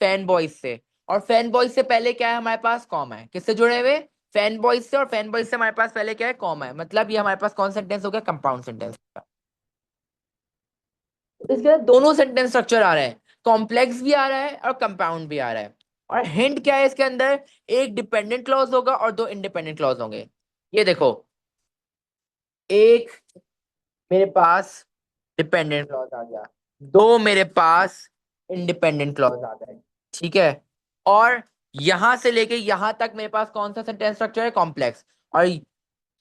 Speaker 1: फैन बॉयज से। और फैन बॉयज से पहले क्या है हमारे पास? कॉमा है। किससे जुड़े हुए? फैन बॉयज से। और फैन बॉयज से हमारे पास पहले क्या है? कॉमा है। मतलब ये हमारे पास कौन सेंटेंस हो गया? Compound sentence. इसके अंदर दोनों सेंटेंस स्ट्रक्चर आ रहे हैं, कॉम्प्लेक्स भी आ रहा है और कंपाउंड भी आ रहा है। और हिंट क्या है इसके अंदर? एक डिपेंडेंट क्लॉज होगा और दो इंडिपेंडेंट क्लॉज होंगे। ये देखो, एक मेरे पास डिपेंडेंट क्लॉज आ गया, दो मेरे पास इंडिपेंडेंट क्लॉज आ गए। ठीक है। और यहां से लेके यहां तक मेरे पास कौन सा सेंटेंस स्ट्रक्चर है? कॉम्प्लेक्स। और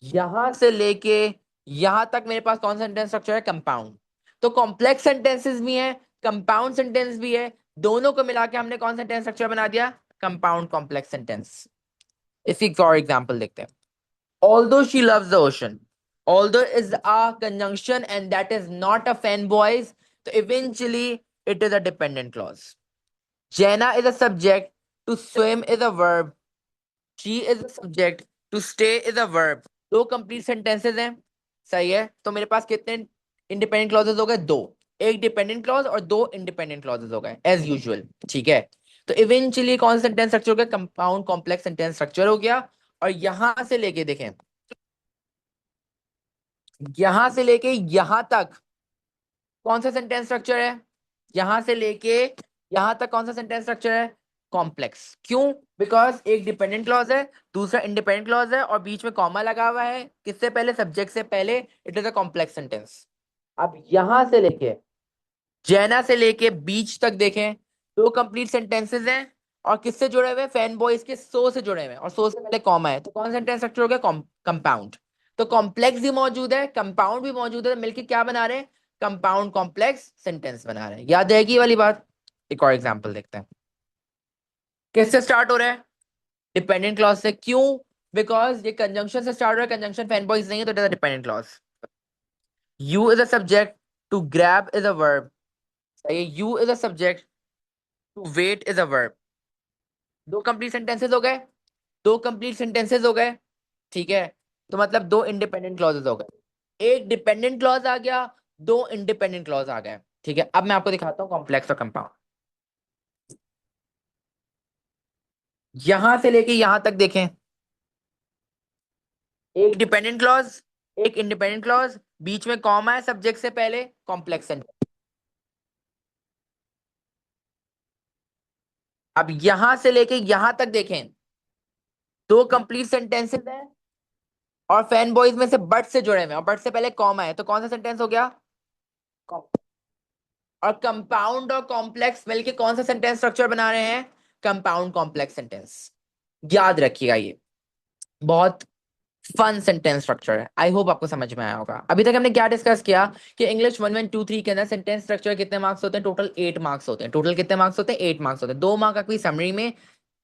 Speaker 1: यहां से लेके यहां तक मेरे पास कौन सा सेंटेंस स्ट्रक्चर है? कंपाउंड। तो कॉम्प्लेक्स सेंटेंसेस भी है, कंपाउंड सेंटेंस भी है, दोनों को मिला के हमने कौन सा सेंटेंस स्ट्रक्चर बना दिया? Compound complex sentence. इसकी एक और एग्जांपल देखते हैं। Although she loves the ocean. Although is a conjunction and that is not a fanboys. So eventually it is a dependent clause. Jenna is a subject. To swim is a verb. She is a subject, to stay is a verb. दो कंप्लीट सेंटेंसेस हैं, सही है। तो मेरे पास कितने इंडिपेंडेंट क्लॉजेस हो गए? दो। एक डिपेंडेंट क्लॉज और दो इंडिपेंडेंट क्लॉजेस हो गए एज यूजुअल, ठीक है। तो इवेंचुअली कौन सा सेंटेंस स्ट्रक्चर हो गया? कंपाउंड कॉम्प्लेक्स सेंटेंस स्ट्रक्चर हो गया। और यहां से लेके देखें, यहां से लेके यहां तक कौन सा सेंटेंस स्ट्रक्चर है? यहां से लेके यहां तक कौन सा सेंटेंस स्ट्रक्चर है? कॉम्प्लेक्स। क्यों? बिकॉज एक डिपेंडेंट क्लॉज है, दूसरा इंडिपेंडेंट क्लॉज है, और बीच में कॉमा लगा हुआ है किससे पहले? सब्जेक्ट से पहले। It is a complex sentence. अब यहां से लेके जैना से लेके बीच तक देखें, दो कंप्लीट सेंटेंसेस हैं। और किससे जुड़े हुए? फैन बॉयज के सो से जुड़े हुए हैं, और सो से पहले कॉमा है, तो कौन सा सेंटेंस स्ट्रक्चर हो गया? कंपाउंड। तो कॉम्प्लेक्स भी मौजूद है, कंपाउंड भी मौजूद है, तो मिलके क्या बना रहे हैं? कंपाउंड कॉम्प्लेक्स सेंटेंस बना रहे हैं। याद रहेगी ये वाली बात? एक और एग्जांपल देखते हैं। किससे स्टार्ट हो रहा है? डिपेंडेंट क्लॉज से। क्यों? बिकॉज ये कंजंक्शन से स्टार्ट हो रहा है, कंजंक्शन फैन बॉयज नहीं है, तो it is a dependent clause. You is a subject, to grab is a verb. You is a subject, to wait is a verb. दो कंप्लीट सेंटेंसेस हो गए, दो कंप्लीट सेंटेंसेस हो गए, ठीक है। तो मतलब दो इंडिपेंडेंट क्लॉजेस हो गए, एक डिपेंडेंट क्लॉज आ गया, दो इंडिपेंडेंट क्लॉज आ गए, ठीक है। अब मैं आपको दिखाता हूँ कॉम्प्लेक्स और कंपाउंड। यहां से लेके यहां तक देखें, एक डिपेंडेंट क्लॉज, एक इंडिपेंडेंट क्लॉज, बीच में कॉमा है सब्जेक्ट से पहले, कॉम्प्लेक्स सेंटेंस। अब यहां से लेके यहां तक देखें, दो कंप्लीट सेंटेंसेस हैं, और फैन बॉयज में से बट से जुड़े हुए हैं, और बट से पहले कॉमा है, तो कौन सा सेंटेंस हो गया? और कंपाउंड और कॉम्प्लेक्स मिलके कौन सा सेंटेंस स्ट्रक्चर बना रहे हैं? Compound complex sentence. याद रखिएगा, ये बहुत फन सेंटेंस स्ट्रक्चर है। आई होप आपको समझ में आया होगा। अभी तक हमने क्या डिस्कस किया कि इंग्लिश 1 1 2 3 के अंदर सेंटेंस स्ट्रक्चर कितने मार्क्स होते हैं? टोटल 8 मार्क्स होते हैं। टोटल कितने मार्क्स होते हैं? 8 मार्क्स होते हैं। 2 मार्क आपकी समरी में,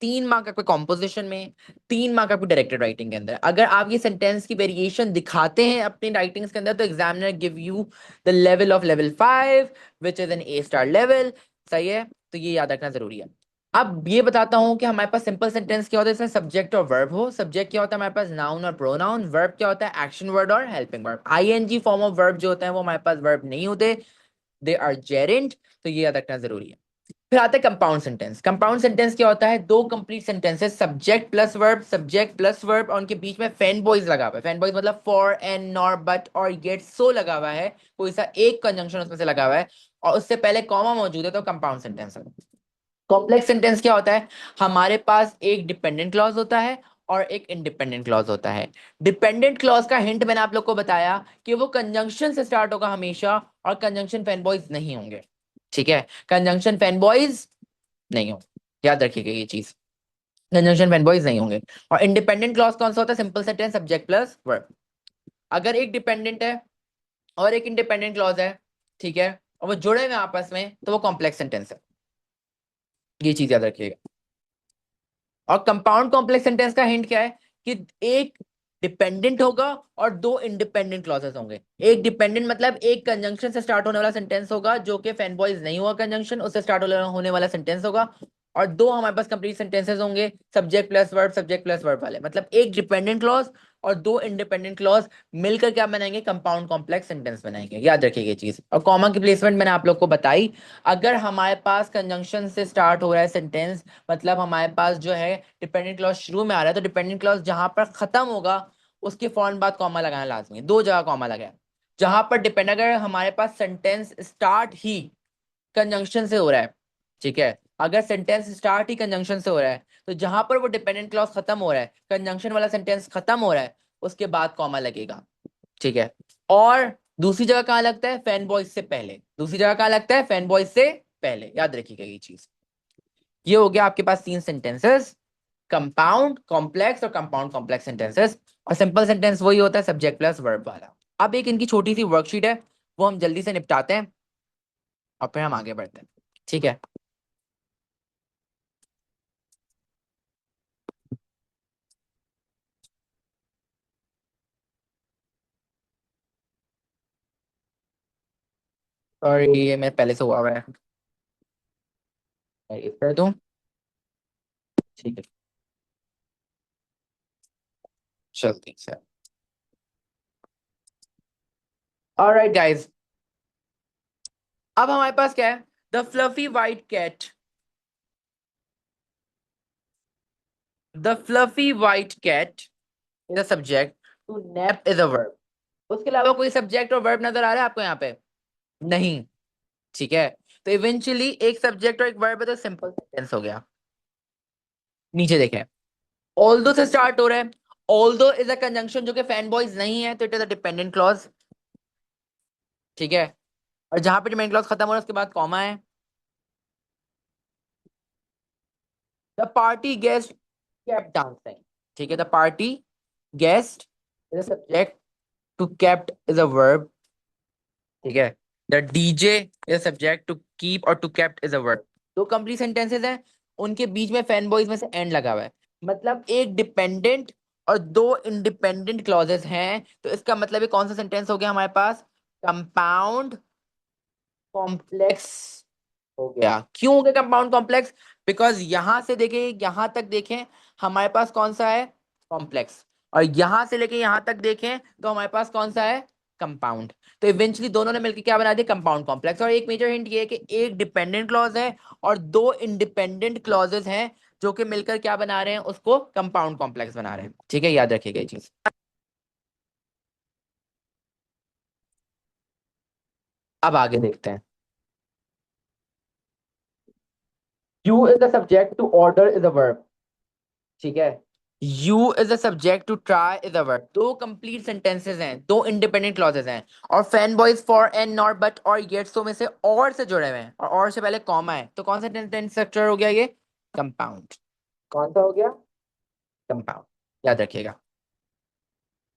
Speaker 1: 3 मार्क आपके कॉम्पोजिशन में, 3 मार्क आपकी डायरेक्टेड राइटिंग के अंदर। अगर आप ये सेंटेंस की वेरिएशन दिखाते हैं अपनी राइटिंग्स के अंदर, तो examiner give you the level of level 5, which is an A star level. सही है, तो ये याद रखना जरूरी है। अब ये बताता हूं कि हमारे पास सिंपल सेंटेंस क्या होता है, इसमें सब्जेक्ट और वर्ब हो। सब्जेक्ट क्या होता है हमारे पास? नाउन और प्रोनाउन। वर्ब क्या होता है? एक्शन वर्ड और helping verb. ING form of verb जो होता है वो हमारे पास वर्ब नहीं होते, दे आर जेरेंट। तो ये याद रखना जरूरी है। फिर आता है कंपाउंड सेंटेंस। कंपाउंड सेंटेंस क्या होता है? दो complete sentences, subject plus verb, subject plus verb, और उनके बीच में फैन बॉयज लगा हुआ है। फैन बॉयज मतलब for, and, nor, but or yet, सो लगा हुआ है, कोई सा एक कंजंक्शन उसमें से लगा हुआ है, और उससे पहले कॉमा मौजूद है, तो कंपाउंड सेंटेंस है। कॉम्प्लेक्स सेंटेंस क्या होता है? हमारे पास एक डिपेंडेंट क्लॉज होता है और एक इंडिपेंडेंट क्लॉज होता है। डिपेंडेंट क्लॉज का हिंट मैंने आप लोग को बताया कि वो कंजंक्शन से स्टार्ट होगा हमेशा, और कंजंक्शन फैन बॉयज नहीं होंगे, ठीक है। कंजंक्शन फैन बॉयज नहीं होंगे, याद रखिएगा ये चीज। कंजंक्शन फैन बॉयज नहीं होंगे। और इंडिपेंडेंट क्लॉज कौन सा होता है? Simple sentence, subject plus verb. अगर एक डिपेंडेंट है और एक इंडिपेंडेंट क्लॉज है, ठीक है, और वो जुड़े हुए हैं आपस में, तो वो कॉम्प्लेक्स सेंटेंस है। ये चीज याद रखिएगा। और कंपाउंड कॉम्प्लेक्स सेंटेंस का हिंट क्या है? कि एक डिपेंडेंट होगा और दो इंडिपेंडेंट क्लॉजेस होंगे। एक डिपेंडेंट मतलब एक कंजंक्शन से स्टार्ट होने वाला सेंटेंस होगा, जो कि फैन बॉयज नहीं हुआ कंजंक्शन, उससे स्टार्ट होने वाला सेंटेंस होगा। और दो हमारे पास कंप्लीट सेंटेंसेस होंगे, सब्जेक्ट प्लस वर्ब वाले। मतलब एक डिपेंडेंट क्लॉज और दो इंडिपेंडेंट क्लॉज मिलकर क्या बनाएंगे? कंपाउंड कॉम्प्लेक्स सेंटेंस बनाएंगे। याद रखिएगा ये चीज। और कॉमा की प्लेसमेंट मैंने आप लोग को बताई। अगर हमारे पास कंजंक्शन से स्टार्ट हो रहा है सेंटेंस, मतलब हमारे पास जो है डिपेंडेंट क्लॉज शुरू में आ रहा है, तो डिपेंडेंट क्लॉज जहां पर खत्म होगा उसके फौरन बाद कॉमा लगाना लाजमी है। दो जगह कॉमा लगाए, जहां पर डिपेंड, अगर हमारे पास सेंटेंस स्टार्ट ही कंजंक्शन से हो रहा है, ठीक है, अगर सेंटेंस स्टार्ट ही कंजंक्शन से हो रहा है, तो जहां पर वो डिपेंडेंट क्लॉज खत्म हो रहा है, कंजंक्शन वाला सेंटेंस खत्म हो रहा है, उसके बाद कॉमा लगेगा, ठीक है। और दूसरी जगह कहाँ लगता है? फैन बॉयज से पहले। दूसरी जगह कहाँ लगता है? फैन बॉयज से पहले। याद रखिएगा ये चीज। ये हो गया आपके पास 3 सेंटेंसेस, कंपाउंड कॉम्प्लेक्स और कंपाउंड कॉम्प्लेक्स सेंटेंसेस। और सिंपल सेंटेंस वही होता है, सब्जेक्ट प्लस वर्ब वाला। अब एक इनकी छोटी सी वर्कशीट है, वो हम जल्दी से निपटाते हैं और फिर हम आगे बढ़ते हैं, ठीक है। और ये मैं पहले से हुआ है, मैं इस कर दूं, ठीक है। जल्दी से। ऑलराइट गाइस, अब हमारे पास क्या है? The fluffy white cat. The fluffy white cat is a subject, to nap is a verb. उसके अलावा कोई सब्जेक्ट और वर्ब नजर आ रहा है आपको यहाँ पे? नहीं। ठीक है, तो इवेंचुअली एक सब्जेक्ट और एक वर्ब है, तो सिंपल सेंटेंस हो गया। नीचे देखें, ऑल्दो से स्टार्ट हो रहा है। ऑल्दो इज अ कंजंक्शन जो कि फैन बॉयज नहीं है, तो it is a dependent clause. ठीक है, और जहां पे डिपेंडेंट क्लॉज खत्म हो रहा है उसके बाद कॉमा है। The party guest kept dancing. ठीक है, the party guest is a subject, to kept is a verb. ठीक है, the DJ is a subject, to keep or to kept is a verb. दो कंप्लीट सेंटेंसेस हैं, उनके बीच में फैन बॉयज में से एंड लगा हुआ है। मतलब एक डिपेंडेंट और दो इंडिपेंडेंट क्लॉजेस हैं, तो इसका मतलब ये कौन सा सेंटेंस हो गया हमारे पास? कंपाउंड कॉम्प्लेक्स हो गया। क्यों हो गया कंपाउंड कॉम्प्लेक्स? बिकॉज यहां से देखें यहां तक देखें, हमारे पास कौन सा है? कॉम्प्लेक्स। और यहां से लेके यहां तक देखें तो हमारे पास कौन सा है? कंपाउंड। तो इवेंचुअली दोनों ने मिलकर क्या बना दिया? Compound complex. और एक मेजर हिंट ये है कि एक डिपेंडेंट क्लॉज है और दो इंडिपेंडेंट क्लॉजेस हैं, जो कि मिलकर क्या बना रहे हैं? उसको कंपाउंड कॉम्प्लेक्स बना रहे हैं। ठीक है, याद रखिएगा ये चीज। अब आगे देखते हैं। You is the subject, to order is a verb. ठीक है, you is a subject, to try is a verb. दो कंप्लीट सेंटेंसेस हैं, दो इंडिपेंडेंट क्लॉजेस हैं, और fan boys for and nor but or yet so में से और से जुड़े हुए हैं, और से पहले कॉमा है, तो कौन सा सेंटेंस स्ट्रक्चर हो गया ये? कंपाउंड। कौन सा हो गया? कंपाउंड। याद रखिएगा।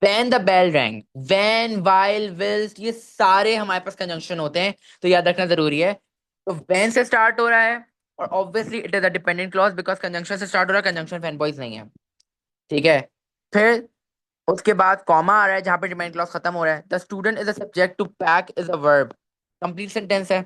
Speaker 1: When the bell rang, when while विल्स, ये सारे हमारे पास कंजंक्शन होते हैं, तो याद रखना जरूरी है। तो वैन से स्टार्ट हो रहा है, और obviously it is a dependent clause, because conjunction से स्टार्ट हो रहा है, कंजंक्शन फैन बॉयज नहीं है। ठीक है, फिर उसके बाद कॉमा आ रहा है जहां पे डिपेंडेंट क्लॉज खत्म हो रहा है। The student is a subject, to pack is a verb. Complete sentence है।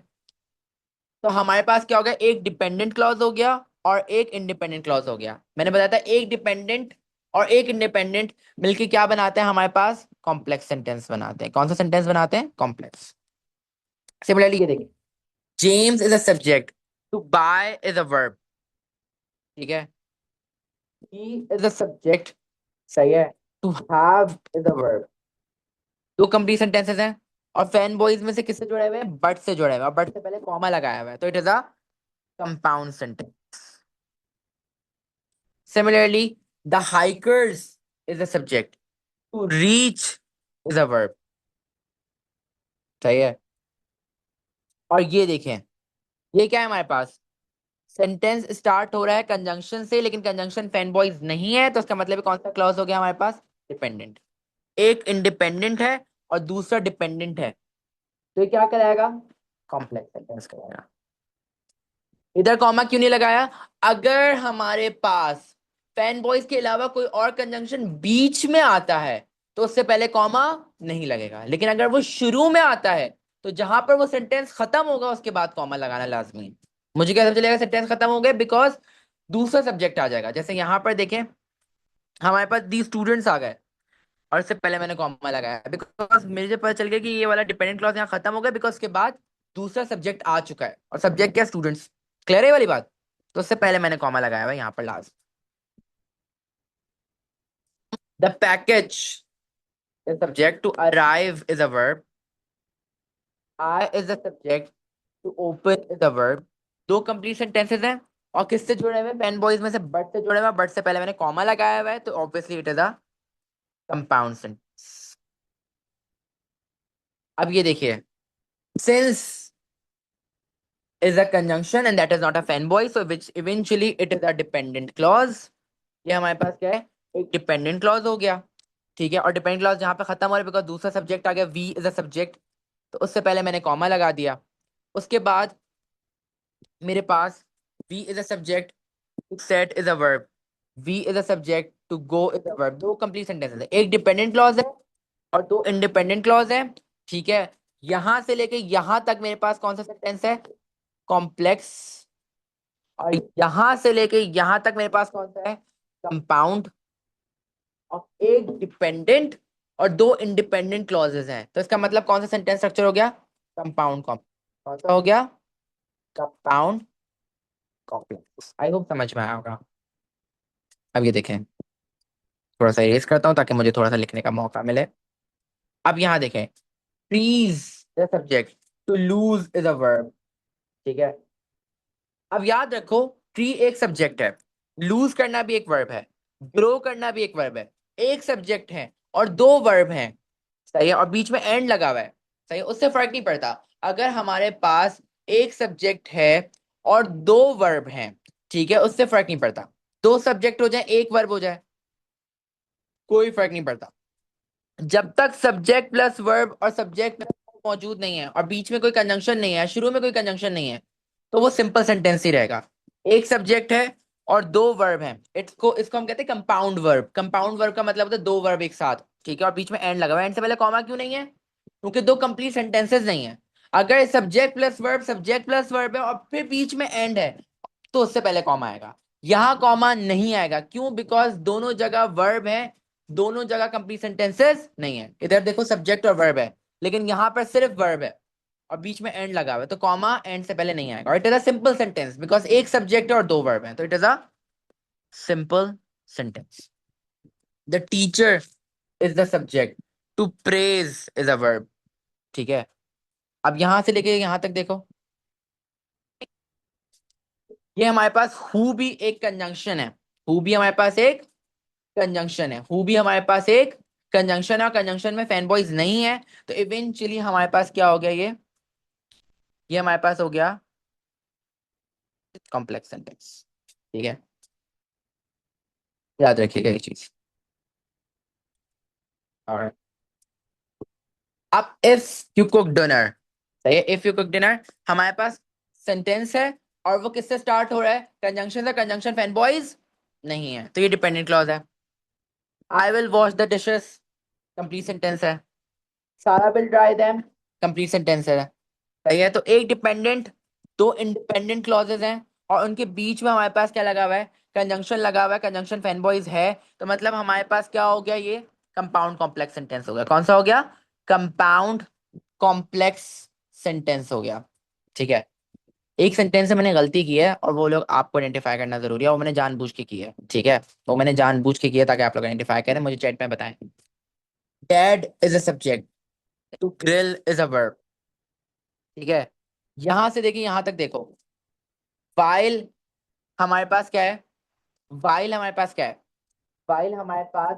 Speaker 1: तो हमारे पास क्या हो गया? एक डिपेंडेंट क्लॉज हो गया और एक इंडिपेंडेंट क्लॉज हो गया। मैंने बताया था एक डिपेंडेंट और एक इंडिपेंडेंट मिलके क्या बनाते हैं हमारे पास? कॉम्प्लेक्स सेंटेंस बनाते हैं। कौन सा सेंटेंस बनाते हैं? कॉम्प्लेक्स। सिमिलरली ये देखिए, James is a subject, to buy is a verb. ठीक है, ही इज अ सब्जेक्ट, सही है, to have is a verb. दो कंप्लीट सेंटेंसेस हैं, और फैन बॉयज में से किससे जुड़े हुए हैं? बट से जुड़े हुए हैं, और बट से पहले कॉमा लगाया हुआ है, तो it is a compound sentence. Similarly, the hikers is a subject. To reach is a verb. सही है। और ये देखें, ये क्या है हमारे पास? सेंटेंस स्टार्ट हो रहा है कंजंक्शन से, लेकिन कंजंक्शन फैन बॉयज नहीं है, तो उसका मतलब कौन सा क्लॉज हो गया हमारे पास? डिपेंडेंट। एक इंडिपेंडेंट है और दूसरा डिपेंडेंट है, तो ये क्या कहलाएगा? कॉम्प्लेक्स सेंटेंस कहलाएगा। इधर कॉमा क्यों नहीं लगाया? अगर हमारे पास फैन बॉयज के अलावा कोई और कंजंक्शन बीच में आता है, तो उससे पहले कॉमा नहीं लगेगा। लेकिन अगर वो शुरू में आता है, तो जहां पर वो सेंटेंस खत्म होगा उसके बाद कॉमा लगाना लाजमी है। मुझे कैसे चलेगा सेंटेंस खत्म हो गया? बिकॉज दूसरा सब्जेक्ट आ जाएगा। जैसे यहां पर देखें, हमारे पास दी स्टूडेंट्स आ गए, और इससे पहले मैंने कॉमा लगाया, बिकॉज मुझे पता चल गया कि ये वाला डिपेंडेंट क्लॉज यहाँ खत्म हो गया, बिकॉज उसके बाद दूसरा सब्जेक्ट आ चुका है, और सब्जेक्ट क्या? स्टूडेंट्स। क्लियर है ये वाली बात? तो उससे पहले मैंने कॉमा लगाया हुआ है यहाँ पर last. The package is subject, to arrive is a verb. I is a subject, to open is a verb. दो कंप्लीट सेंटेंसेस हैं, और किससे जुड़े हुए हैं? पेन बॉयज में से बट से जुड़े हुए हैं। बट से पहले मैंने कॉमा लगाया हुआ है, तो obviously it is a compound sentence. अब ये देखिए, since is a conjunction and that is not a fanboy, so which eventually it is a dependent clause. ये हमारे पास क्या है? एक डिपेंडेंट क्लॉज हो गया। ठीक है, और डिपेंडेंट क्लॉज जहां पे खत्म हो रहा है, बिकॉज दूसरा सब्जेक्ट आ गया, वी इज अ सब्जेक्ट, तो उससे पहले मैंने कॉमा लगा दिया। उसके बाद मेरे पास we is a subject, to set is a verb. We is a subject, to go is a verb. दो कंप्लीट सेंटेंसेस है, एक डिपेंडेंट क्लॉज है और दो इंडिपेंडेंट क्लॉज है। ठीक है, यहां से लेके यहां तक मेरे पास कौन सा सेंटेंस है? कॉम्प्लेक्स। और यहां से लेके यहां तक मेरे पास कौन सा है? कंपाउंड। और एक डिपेंडेंट और दो इंडिपेंडेंट क्लॉजेस हैं, तो इसका मतलब कौन सा सेंटेंस स्ट्रक्चर हो गया? Compound complex. कौन सा हो गया? Compound complex. आई होप समझ में आया होगा। अब ये देखें, थोड़ा सा इरेज करता हूँ ताकि मुझे थोड़ा सा लिखने का मौका मिले। अब यहाँ देखें, please the subject, to lose is a verb. ठीक है, अब याद रखो, ट्री एक सब्जेक्ट है, लूज करना भी एक वर्ब है, ग्रो करना भी एक वर्ब है। एक सब्जेक्ट है और दो वर्ब हैं, सही है, और बीच में एंड लगा हुआ है, सही है, उससे फर्क नहीं पड़ता। अगर हमारे पास एक सब्जेक्ट है और दो वर्ब हैं, ठीक है, उससे फर्क नहीं पड़ता। दो सब्जेक्ट हो जाए, एक वर्ब हो जाए, कोई फर्क नहीं पड़ता। जब तक सब्जेक्ट प्लस वर्ब और सब्जेक्ट मौजूद नहीं है और बीच में कोई कंजंक्शन नहीं है, शुरू में कोई कंजंक्शन नहीं है, तो वो सिंपल सेंटेंस ही रहेगा। एक सब्जेक्ट है और दो वर्ब हैं, इसको इसको हम कहते हैं कंपाउंड वर्ब। कंपाउंड वर्ब का मतलब होता है दो वर्ब एक साथ, ठीक है, और बीच में एंड लगा हुआ है। एंड से पहले कॉमा क्यों नहीं है? क्योंकि दो कंप्लीट सेंटेंसेस नहीं है। अगर सब्जेक्ट प्लस वर्ब है और फिर बीच में एंड है, तो उससे पहले कॉमा आएगा। यहाँ कॉमा नहीं आएगा, क्यों? बिकॉज दोनों जगह वर्ब है, दोनों जगह कंप्लीट सेंटेंसेस नहीं है। इधर देखो सब्जेक्ट और वर्ब है, लेकिन यहाँ पर सिर्फ वर्ब है और बीच में एंड लगा हुआ है, तो कॉमा एंड से पहले नहीं आएगा। और it is a simple sentence because एक सब्जेक्ट है और दो वर्ब है, तो it is a simple sentence. The teacher is the subject, to praise is a verb. ठीक है, अब यहां से लेके यहां तक देखो, ये हमारे पास हु भी एक कंजंक्शन है। हु भी हमारे पास एक कंजंक्शन है, हु भी हमारे पास एक कंजंक्शन है, और कंजंक्शन में फैन बॉयज नहीं है, तो इवेंचुअली हमारे पास क्या हो गया? ये हमारे पास हो गया कॉम्प्लेक्स सेंटेंस। ठीक है, याद रखिएगा ये चीज। और अब इफ यू कुक डिनर, सही है, इफ यू कुक डिनर हमारे पास सेंटेंस है, और वो किससे स्टार्ट हो रहा है? कंजंक्शन से। कंजंक्शन फैन बॉयज नहीं है, तो ये डिपेंडेंट क्लॉज है। I will wash the dishes, complete sentence है। सारा will dry them, complete sentence है, सही है। तो एक डिपेंडेंट, दो इंडिपेंडेंट क्लॉजेज हैं, और उनके बीच में हमारे पास क्या लगा हुआ है? कंजंक्शन लगा हुआ है। कंजंक्शन फैन बॉयज है, तो मतलब हमारे पास क्या हो गया? ये कंपाउंड कॉम्प्लेक्स सेंटेंस हो गया। कौन सा हो गया? कंपाउंड कॉम्प्लेक्स सेंटेंस हो गया। ठीक है, एक सेंटेंस से मैंने गलती की है, और वो लोग आपको आइडेंटिफाई करना जरूरी है, वो मैंने जानबूझ के की है। ठीक है, वो मैंने जानबूझ के किया ताकि आप लोग आइडेंटिफाई करें, मुझे चैट में बताएं। Dad is a subject, to grill is a verb. ठीक है, यहां से देखिए यहां तक देखो, वाइल हमारे पास क्या है? वाइल हमारे पास क्या है? वाइल हमारे पास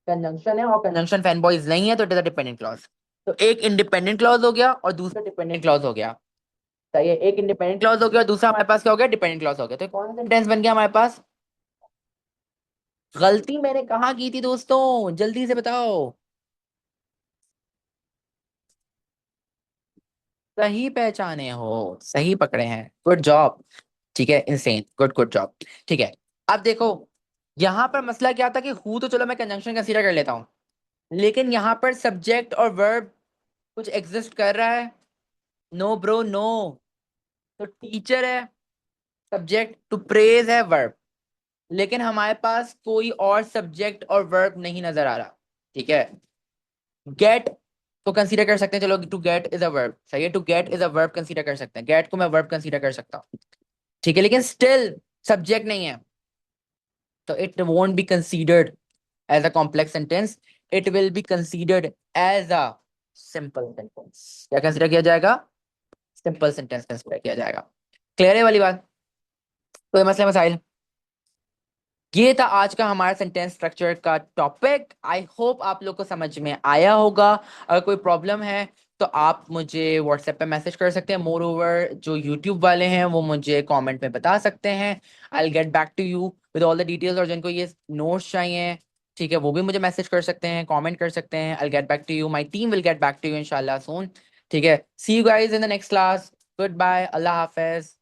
Speaker 1: कंजंक्शन है, और कंजंक्शन फैन बॉयज नहीं है, तो it is a dependent clause. तो एक इंडिपेंडेंट क्लॉज हो गया और दूसरा डिपेंडेंट क्लॉज हो गया, सही है। एक इंडिपेंडेंट क्लॉज हो गया और दूसरा हमारे पास क्या हो गया? डिपेंडेंट क्लॉज हो गया। तो कौन सा सेंटेंस बन गया हमारे पास? गलती मैंने कहाँ की थी दोस्तों, जल्दी से बताओ। सही पहचाने हो, सही पकड़े हैं, गुड जॉब। ठीक है, इनसेन, गुड गुड जॉब। ठीक है, अब देखो, यहां पर मसला क्या था कि हु तो चलो मैं कंजंक्शन कंसीडर कर लेता हूं, लेकिन यहां पर सब्जेक्ट और वर्ब कुछ एग्जिस्ट कर रहा है? No bro no. तो टीचर है सब्जेक्ट, टू प्रेज है वर्ब, लेकिन हमारे पास कोई और सब्जेक्ट और वर्ब नहीं नजर आ रहा। ठीक है, गेट को कंसीडर कर सकते हैं, चलो to get is a verb, सही है, to get is a verb consider कर सकते हैं, गेट को मैं वर्ब कंसीडर कर सकता हूँ। ठीक है, लेकिन स्टिल सब्जेक्ट नहीं है, तो it won't be considered as a complex sentence, it will be considered as a simple sentence. क्या कंसीडर किया जाएगा? सिंपल सेंटेंस कंसीडर किया जाएगा। क्लियर है वाली बात? कोई मसले मसाइल? ये था आज का हमारा सेंटेंस स्ट्रक्चर का टॉपिक। आई होप आप लोग को समझ में आया होगा। अगर कोई प्रॉब्लम है तो आप मुझे व्हाट्सएप पे मैसेज कर सकते हैं। मोर ओवर जो यूट्यूब वाले हैं वो मुझे कमेंट में बता सकते हैं। I will get back to you with all the details. और जिनको ये नोट्स चाहिए, ठीक है, वो भी मुझे मैसेज कर सकते हैं, कमेंट कर सकते हैं। I will get back to you, my team will get back to you इंशाल्लाह सून। ठीक है, see you guys in the next class. Good bye, अल्लाह हाफिज।